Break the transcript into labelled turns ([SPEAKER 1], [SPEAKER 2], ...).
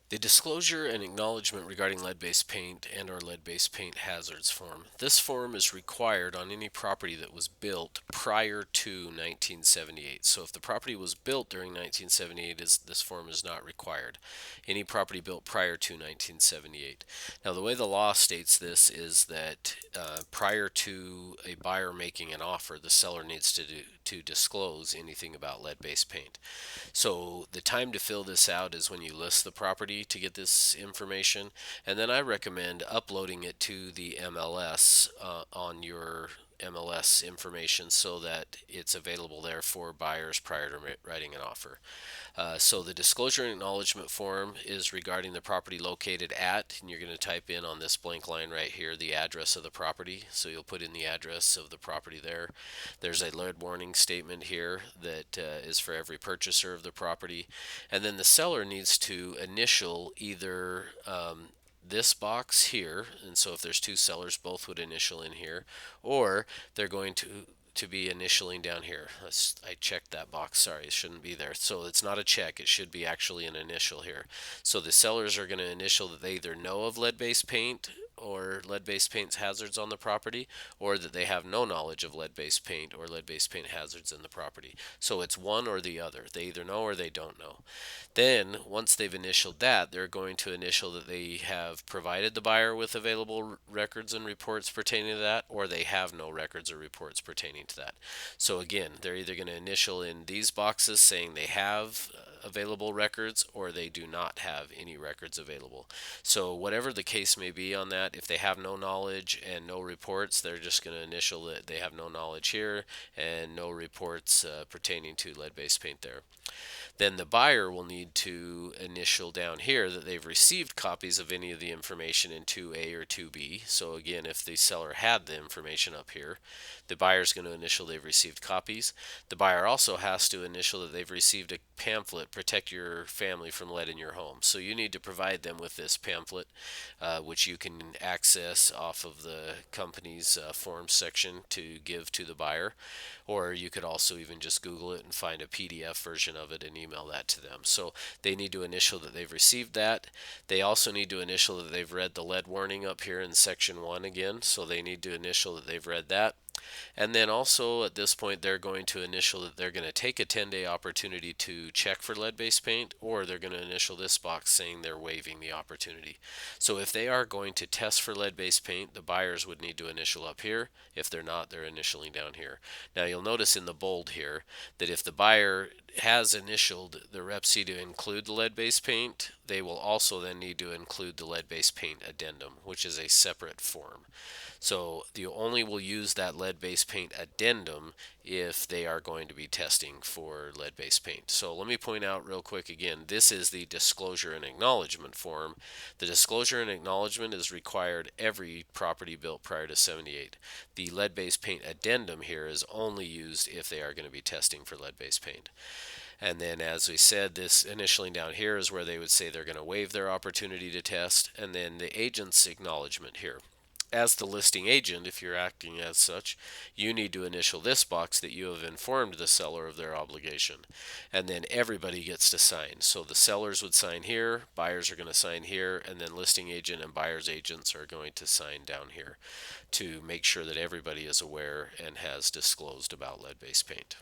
[SPEAKER 1] The disclosure and acknowledgement regarding lead-based paint and or lead-based paint hazards form. This form is required on any property that was built prior to 1978. So if the property was built during 1978, this form is not required. Any property built prior to 1978. Now the way the law states this is that prior to a buyer making an offer, the seller needs to disclose anything about lead-based paint. So the time to fill this out is when you list the property to get this information, and then I recommend uploading it to the MLS on your MLS information so that it's available there for buyers prior to writing an offer. So the disclosure and acknowledgement form is regarding the property located at, and you're going to type in on this blank line right here the address of the property. So you'll put in the address of the property there. There's a lead warning statement here that is for every purchaser of the property. And then the seller needs to initial either this box here, and so if there's two sellers, both would initial in here, or they're going to be initialing down here. I checked that box. Sorry, it shouldn't be there. So it's not a check. It should be actually an initial here. So the sellers are going to initial that they either know of lead-based paint or lead-based paint's hazards on the property, or that they have no knowledge of lead-based paint or lead-based paint hazards in the property. So it's one or the other. They either know or they don't know. Then, once they've initialed that, they're going to initial that they have provided the buyer with available records and reports pertaining to that, or they have no records or reports pertaining to that. So again, they're either going to initial in these boxes saying they have available records or they do not have any records available. So whatever the case may be on that, if they have no knowledge and no reports, they're just going to initial that they have no knowledge here and no reports pertaining to lead-based paint there. Then the buyer will need to initial down here that they've received copies of any of the information in 2A or 2B. So again, if the seller had the information up here, the buyer's going to initial they've received copies. The buyer also has to initial that they've received a pamphlet, Protect Your Family from Lead in Your Home. So you need to provide them with this pamphlet, which you can access off of the company's forms section to give to the buyer. Or you could also even just Google it and find a PDF version of it and email that to them. So they need to initial that they've received that. They also need to initial that they've read the lead warning up here in section 1 again. So they need to initial that they've read that. And then also at this point, they're going to initial that they're going to take a 10-day opportunity to check for lead-based paint, or they're going to initial this box saying they're waiving the opportunity. So if they are going to test for lead-based paint, the buyers would need to initial up here. If they're not, they're initialing down here. Now you'll notice in the bold here that if the buyer has initialed the Rep C to include the lead-based paint, they will also then need to include the lead-based paint addendum, which is a separate form. So you only will use that lead-based paint addendum if they are going to be testing for lead-based paint. So let me point out real quick again, this is the disclosure and acknowledgement form. The disclosure and acknowledgement is required every property built prior to 78. The lead-based paint addendum here is only used if they are going to be testing for lead-based paint. And then, as we said, this initialing down here is where they would say they're going to waive their opportunity to test. And then the agent's acknowledgement here. As the listing agent, if you're acting as such, you need to initial this box that you have informed the seller of their obligation. And then everybody gets to sign. So the sellers would sign here, buyers are going to sign here, and then listing agent and buyer's agents are going to sign down here to make sure that everybody is aware and has disclosed about lead-based paint.